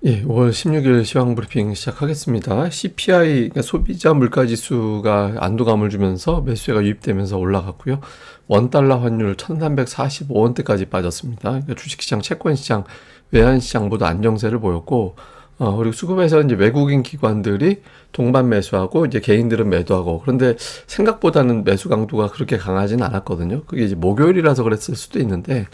예, 5월 16일 시황 브리핑 시작하겠습니다. CPI, 그러니까 소비자 물가 지수가 안도감을 주면서 매수세가 유입되면서 올라갔고요. 원달러 환율 1345원대까지 빠졌습니다. 그러니까 주식시장, 채권시장, 외환시장 모두 안정세를 보였고, 그리고 수급에서 이제 외국인 기관들이 동반 매수하고 이제 개인들은 매도하고, 그런데 생각보다는 매수 강도가 그렇게 강하진 않았거든요. 그게 이제 목요일이라서 그랬을 수도 있는데,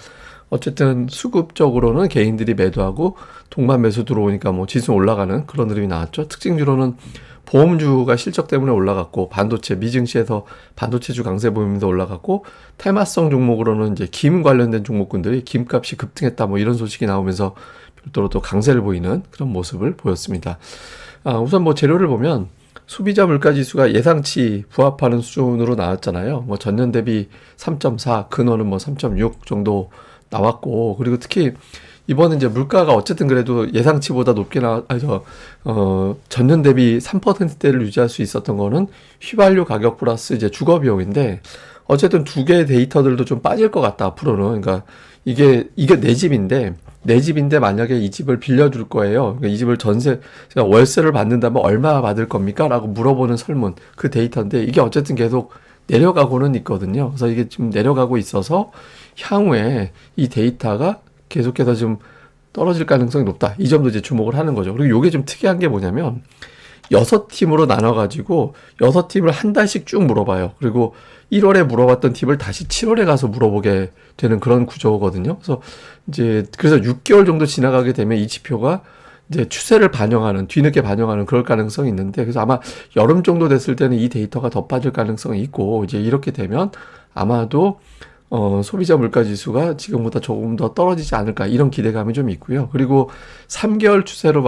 어쨌든 수급적으로는 개인들이 매도하고 동반 매수 들어오니까 뭐 지수 올라가는 그런 흐름이 나왔죠. 특징주로는 보험주가 실적 때문에 올라갔고, 반도체 미증시에서 반도체주 강세 보이면서 올라갔고, 테마성 종목으로는 이제 김 관련된 종목군들이 김값이 급등했다 뭐 이런 소식이 나오면서 별도로 또 강세를 보이는 그런 모습을 보였습니다. 우선 뭐 재료를 보면 소비자 물가 지수가 예상치 부합하는 수준으로 나왔잖아요. 뭐 전년 대비 3.4, 근원은 뭐 3.6 정도 나왔고, 그리고 특히 이번에 이제 물가가 어쨌든 그래도 예상치보다 높게 전년 대비 3%대를 유지할 수 있었던 거는 휘발유 가격 플러스 이제 주거 비용인데, 어쨌든 두 개의 데이터들도 좀 빠질 것 같다, 앞으로는. 그러니까 이게 내 집인데 만약에 이 집을 빌려줄 거예요. 그러니까 이 집을 제가 월세를 받는다면 얼마 받을 겁니까? 라고 물어보는 설문, 그 데이터인데, 이게 어쨌든 계속 내려가고는 있거든요. 그래서 이게 지금 내려가고 있어서 향후에 이 데이터가 계속해서 좀 떨어질 가능성이 높다. 이 점도 이제 주목을 하는 거죠. 그리고 이게 좀 특이한 게 뭐냐면 6팀으로 나눠가지고 6팀을 한 달씩 쭉 물어봐요. 그리고 1월에 물어봤던 팀을 다시 7월에 가서 물어보게 되는 그런 구조거든요. 그래서 6개월 정도 지나가게 되면 이 지표가 이제 추세를 뒤늦게 반영하는 그럴 가능성이 있는데, 그래서 아마 여름 정도 됐을 때는 이 데이터가 더 빠질 가능성이 있고, 이제 이렇게 되면 아마도 소비자 물가 지수가 지금보다 조금 더 떨어지지 않을까, 이런 기대감이 좀 있고요. 그리고 3개월 추세로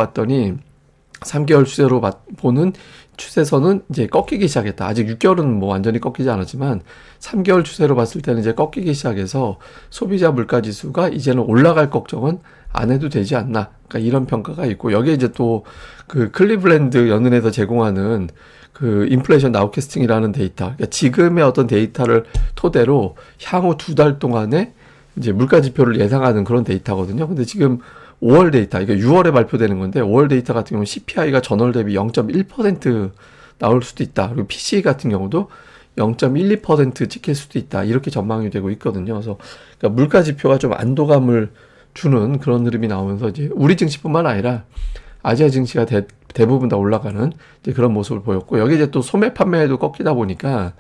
보는 추세선은 이제 꺾이기 시작했다. 아직 6개월은 뭐 완전히 꺾이지 않았지만 3개월 추세로 봤을 때는 이제 꺾이기 시작해서 소비자 물가 지수가 이제는 올라갈 걱정은 안 해도 되지 않나. 그러니까 이런 평가가 있고, 여기에 이제 또 그 클리블랜드 연은에서 제공하는 그 인플레이션 나우캐스팅이라는 데이터, 그러니까 지금의 어떤 데이터를 토대로 향후 2달 동안에 이제 물가 지표를 예상하는 그런 데이터거든요. 근데 지금 5월 데이터, 이게 6월에 발표되는 건데, 5월 데이터 같은 경우는 CPI가 전월 대비 0.1% 나올 수도 있다. 그리고 PCE 같은 경우도 0.12% 찍힐 수도 있다. 이렇게 전망이 되고 있거든요. 그래서 그러니까 물가 지표가 좀 안도감을 주는 그런 흐름이 나오면서 이제 우리 증시뿐만 아니라 아시아 증시가 대부분 다 올라가는 이제 그런 모습을 보였고, 여기 이제 또 소매 판매도 꺾이다 보니까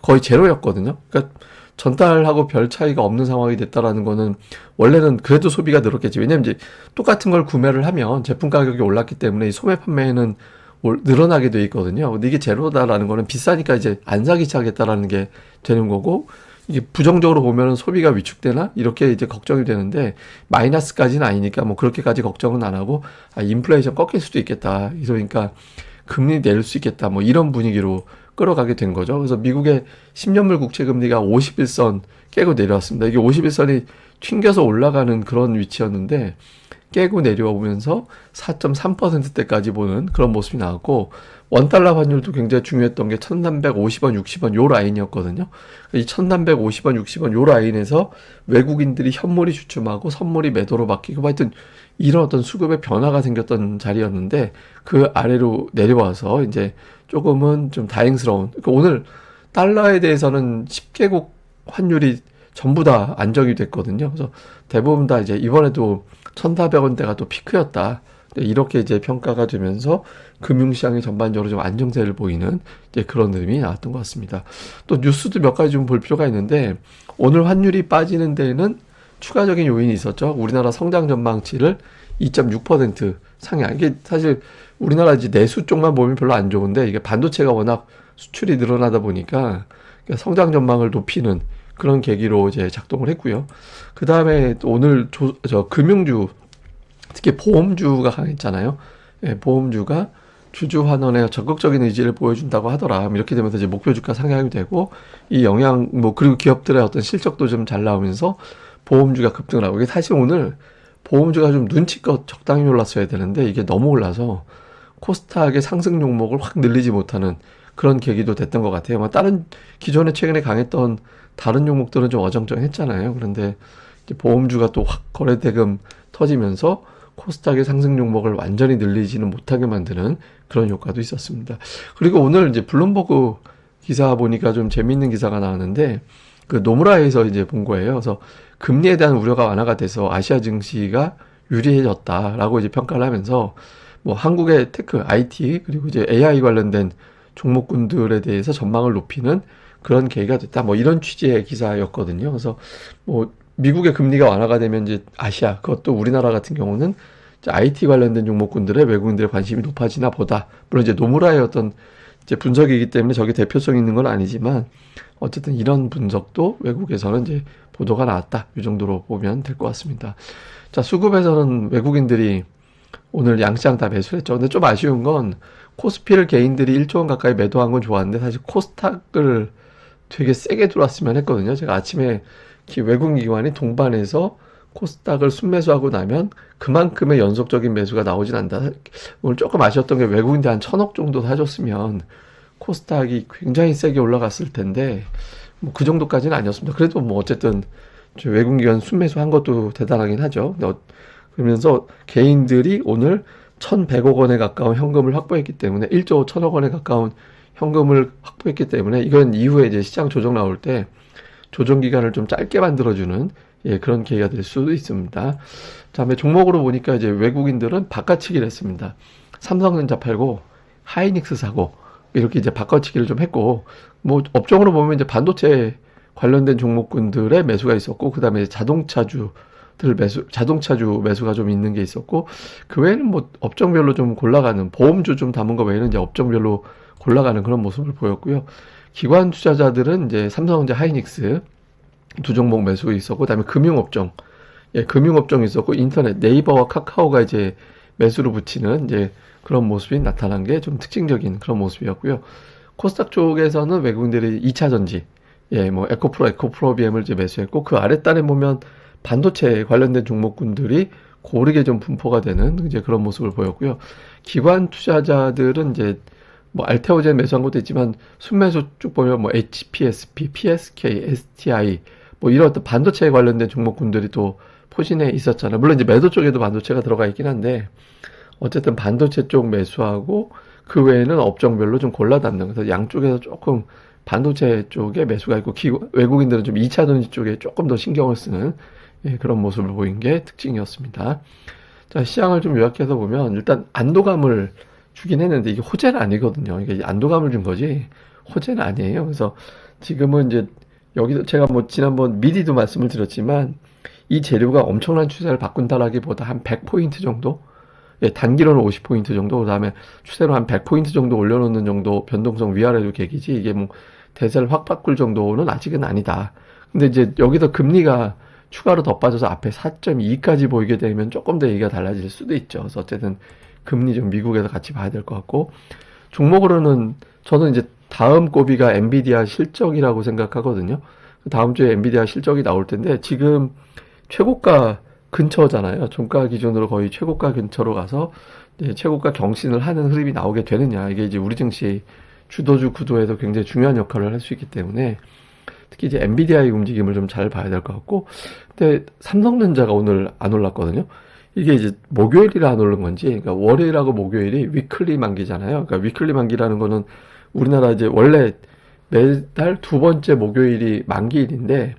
거의 제로였거든요. 그러니까 전달하고 별 차이가 없는 상황이 됐다라는 거는, 원래는 그래도 소비가 늘었겠지. 왜냐면 이제 똑같은 걸 구매를 하면 제품 가격이 올랐기 때문에 이 소매 판매는 늘어나게 돼 있거든요. 근데 이게 제로다라는 거는 비싸니까 이제 안 사기 시작했다라는 게 되는 거고, 이게 부정적으로 보면은 소비가 위축되나? 이렇게 이제 걱정이 되는데, 마이너스까지는 아니니까 뭐 그렇게까지 걱정은 안 하고, 인플레이션 꺾일 수도 있겠다. 그러니까 금리 내릴 수 있겠다. 뭐 이런 분위기로 끌어가게 된 거죠. 그래서 미국의 10년물 국채 금리가 51선 깨고 내려왔습니다. 이게 51선이 튕겨서 올라가는 그런 위치였는데, 깨고 내려오면서 4.3%대까지 보는 그런 모습이 나왔고, 원달러 환율도 굉장히 중요했던 게 1350원, 60원 요 라인이었거든요. 이 1350원, 60원 요 라인에서 외국인들이 현물이 주춤하고 선물이 매도로 바뀌고, 하여튼 이런 어떤 수급의 변화가 생겼던 자리였는데, 그 아래로 내려와서 이제 조금은 좀 다행스러운, 그러니까 오늘 달러에 대해서는 10개국 환율이 전부 다 안정이 됐거든요. 그래서 대부분 다 이제 이번에도 1,400원대가 또 피크였다. 이렇게 이제 평가가 되면서 금융시장이 전반적으로 좀 안정세를 보이는 이제 그런 흐름이 나왔던 것 같습니다. 또 뉴스도 몇 가지 좀 볼 필요가 있는데, 오늘 환율이 빠지는 데에는 추가적인 요인이 있었죠. 우리나라 성장 전망치를 2.6% 상향. 이게 사실 우리나라 이제 내수 쪽만 보면 별로 안 좋은데, 이게 반도체가 워낙 수출이 늘어나다 보니까 성장 전망을 높이는 그런 계기로 이제 작동을 했고요. 그 다음에 오늘 금융주, 특히 보험주가 강했잖아요. 예, 보험주가 주주 환원에 적극적인 의지를 보여준다고 하더라. 이렇게 되면서 이제 목표 주가 상향이 되고, 이 영향, 그리고 기업들의 어떤 실적도 좀 잘 나오면서 보험주가 급등을 하고, 이게 사실 오늘 보험주가 좀 눈치껏 적당히 올랐어야 되는데, 이게 너무 올라서 코스닥의 상승 종목을 확 늘리지 못하는 그런 계기도 됐던 것 같아요. 다른 기존에 최근에 강했던 다른 종목들은 좀 어정쩡했잖아요. 그런데 이제 보험주가 또 확 거래 대금 터지면서 코스닥의 상승 종목을 완전히 늘리지는 못하게 만드는 그런 효과도 있었습니다. 그리고 오늘 이제 블룸버그 기사 보니까 좀 재밌는 기사가 나왔는데 그 노무라에서 이제 본 거예요. 그래서 금리에 대한 우려가 완화가 돼서 아시아 증시가 유리해졌다라고 이제 평가를 하면서 뭐 한국의 테크, IT 그리고 이제 AI 관련된 종목군들에 대해서 전망을 높이는 그런 계기가 됐다. 뭐 이런 취지의 기사였거든요. 그래서 뭐 미국의 금리가 완화가 되면 이제 아시아, 그것도 우리나라 같은 경우는 이제 IT 관련된 종목군들의 외국인들의 관심이 높아지나 보다. 물론 이제 노무라의 어떤 이제 분석이기 때문에 저게 대표성 있는 건 아니지만 어쨌든 이런 분석도 외국에서는 이제 보도가 나왔다. 이 정도로 보면 될 것 같습니다. 자, 수급에서는 외국인들이 오늘 양시장 다 매수를 했죠. 근데 좀 아쉬운 건 코스피를 개인들이 1조 원 가까이 매도한 건 좋았는데 사실 코스닥을 되게 세게 들어왔으면 했거든요. 제가 아침에 외국인 기관이 동반해서 코스닥을 순매수하고 나면 그만큼의 연속적인 매수가 나오진 않는다. 오늘 조금 아쉬웠던 게 외국인들 한 1,000억 정도 사줬으면 코스닥이 굉장히 세게 올라갔을 텐데 뭐 그 정도까지는 아니었습니다. 그래도 뭐 어쨌든 외국인 기관 순매수한 것도 대단하긴 하죠. 그러면서 개인들이 오늘 1,100억 원에 가까운 현금을 확보했기 때문에 1조 1,000억 원에 가까운 현금을 확보했기 때문에 이건 이후에 이제 시장 조정 나올 때 조정 기간을 좀 짧게 만들어주는 그런 계기가 될 수도 있습니다. 다음에 종목으로 보니까 이제 외국인들은 바꿔치기를 했습니다. 삼성전자 팔고 하이닉스 사고 이렇게 이제 바꿔치기를 좀 했고 뭐 업종으로 보면 이제 반도체 관련된 종목군들의 매수가 있었고 그 다음에 자동차주 매수가 좀 있는 게 있었고 그 외에는 뭐 업종별로 좀 골라가는 보험주 좀 담은 거 외에는 이제 업종별로 골라가는 그런 모습을 보였고요. 기관 투자자들은 이제 삼성전자, 하이닉스 두 종목 매수가 있었고 그다음에 금융업종, 금융업종이 있었고 인터넷 네이버와 카카오가 이제 매수를 붙이는 이제 그런 모습이 나타난 게 좀 특징적인 그런 모습이었고요. 코스닥 쪽에서는 외국인들이 2차 전지, 뭐 에코프로비엠을 이제 매수했고 그 아랫단에 보면 반도체 관련된 종목군들이 고르게 좀 분포가 되는 이제 그런 모습을 보였고요. 기관 투자자들은 이제 뭐 알테오젠 매수한 것도 있지만 순매수 쭉 보면 뭐 HPSP, PSK, STI 뭐 이런 어떤 반도체에 관련된 종목군들이 또 포진해 있었잖아요. 물론 이제 매도 쪽에도 반도체가 들어가 있긴 한데 어쨌든 반도체 쪽 매수하고 그 외에는 업종별로 좀 골라 담는 그래서 양쪽에서 조금 반도체 쪽에 매수가 있고 외국인들은 좀 2차 전지 쪽에 조금 더 신경을 쓰는 그런 모습을 보인 게 특징이었습니다. 자, 시장을 좀 요약해서 보면 일단 안도감을 주긴 했는데 이게 호재는 아니거든요. 이게 안도감을 준 거지 호재는 아니에요. 그래서 지금은 이제 여기도 제가 뭐 지난번 미리도 말씀을 드렸지만 이 재료가 엄청난 추세를 바꾼다라기보다 한 100포인트 정도 단기로는 50포인트 정도 그 다음에 추세로 한 100포인트 정도 올려놓는 정도 변동성 위아래로 계기지 이게 뭐 대세를 확 바꿀 정도는 아직은 아니다. 근데 이제 여기서 금리가 추가로 더 빠져서 앞에 4.2까지 보이게 되면 조금 더 얘기가 달라질 수도 있죠. 그래서 어쨌든 금리 좀 미국에서 같이 봐야 될 것 같고 종목으로는 저는 이제 다음 고비가 엔비디아 실적이라고 생각하거든요. 다음 주에 엔비디아 실적이 나올 텐데 지금 최고가 근처잖아요. 종가 기준으로 거의 최고가 근처로 가서 이제 최고가 경신을 하는 흐름이 나오게 되느냐. 이게 이제 우리 증시 주도주 구도에서 굉장히 중요한 역할을 할 수 있기 때문에 특히 이제 엔비디아의 움직임을 좀 잘 봐야 될 것 같고 근데 삼성전자가 오늘 안 올랐거든요. 이게 이제 목요일이라 안 오른 건지 그러니까 월요일하고 목요일이 위클리 만기잖아요. 그러니까 위클리 만기라는 거는 우리나라 이제 원래 매달 두 번째 목요일이 만기일인데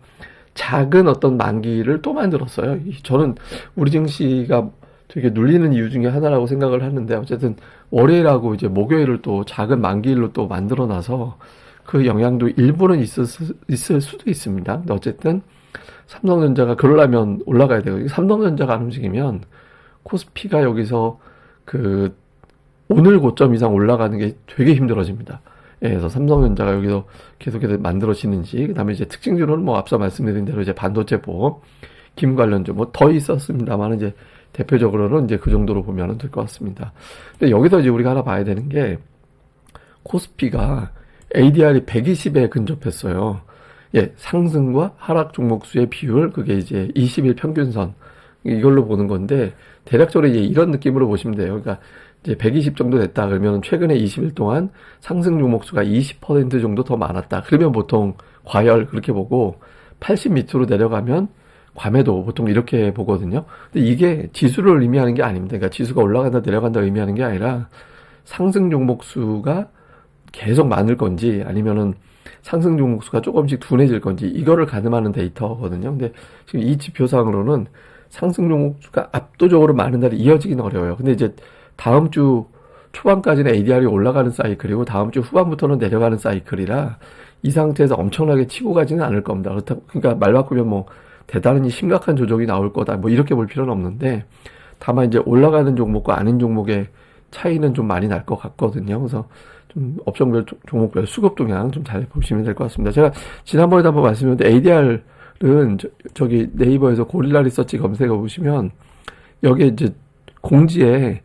작은 어떤 만기를 또 만들었어요. 저는 우리 증시가 되게 눌리는 이유 중에 하나라고 생각을 하는데 어쨌든 월요일하고 이제 목요일을 또 작은 만기일로 또 만들어놔서 그 영향도 일부는 있을 수도 있습니다. 근데 어쨌든 삼성전자가 그러려면 올라가야 돼요. 삼성전자가 안 움직이면 코스피가 여기서 그 오늘 고점 이상 올라가는 게 되게 힘들어집니다. 그래서 삼성전자가 여기서 계속해서 만들어지는지, 그 다음에 이제 특징주로는 뭐 앞서 말씀드린 대로 이제 반도체 보험, 김 관련주 뭐 더 있었습니다만 이제 대표적으로는 이제 그 정도로 보면 될 것 같습니다. 근데 여기서 이제 우리가 하나 봐야 되는 게 코스피가 ADR이 120에 근접했어요. 상승과 하락 종목수의 비율, 그게 이제 20일 평균선, 이걸로 보는 건데, 대략적으로 이제 이런 느낌으로 보시면 돼요. 그러니까 이제 120 정도 됐다 그러면 최근에 20일 동안 상승 종목수가 20% 정도 더 많았다. 그러면 보통 과열 그렇게 보고 80 밑으로 내려가면 과매도 보통 이렇게 보거든요. 근데 이게 지수를 의미하는 게 아닙니다. 그러니까 지수가 올라간다 내려간다 의미하는 게 아니라 상승 종목 수가 계속 많을 건지 아니면은 상승 종목 수가 조금씩 둔해질 건지 이거를 가늠하는 데이터거든요. 근데 지금 이 지표상으로는 상승 종목 수가 압도적으로 많은 날이 이어지긴 어려워요. 근데 이제 다음 주 초반까지는 ADR이 올라가는 사이클이고 다음 주 후반부터는 내려가는 사이클이라 이 상태에서 엄청나게 치고 가지는 않을 겁니다. 그렇다 그러니까 말 바꾸면 뭐 대단히 심각한 조정이 나올 거다 뭐 이렇게 볼 필요는 없는데 다만 이제 올라가는 종목과 아닌 종목의 차이는 좀 많이 날 것 같거든요. 그래서 좀 업종별 종목별 수급 동향 좀 잘 보시면 될 것 같습니다. 제가 지난번에도 한번 말씀드렸는데 ADR은 저기 네이버에서 고릴라 리서치 검색해 보시면 여기에 이제 공지에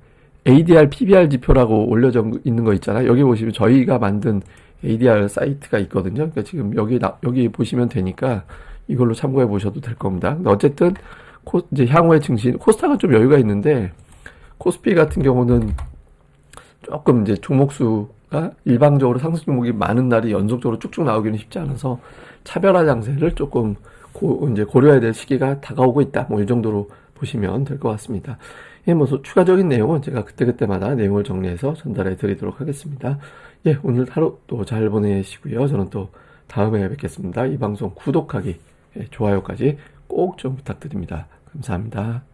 ADR, PBR 지표라고 올려져 있는 거 있잖아요. 여기 보시면 저희가 만든 ADR 사이트가 있거든요. 그러니까 지금 여기 보시면 되니까 이걸로 참고해 보셔도 될 겁니다. 근데 어쨌든 이제 향후의 증시 코스닥은 좀 여유가 있는데 코스피 같은 경우는 조금 이제 종목 수가 일방적으로 상승 종목이 많은 날이 연속적으로 쭉쭉 나오기는 쉽지 않아서 차별화 장세를 조금 이제 고려해야 될 시기가 다가오고 있다. 뭐 이 정도로 보시면 될 것 같습니다. 예, 뭐 추가적인 내용은 제가 그때그때마다 내용을 정리해서 전달해 드리도록 하겠습니다. 예, 오늘 하루 또 잘 보내시고요. 저는 또 다음에 뵙겠습니다. 이 방송 구독하기, 예, 좋아요까지 꼭 좀 부탁드립니다. 감사합니다.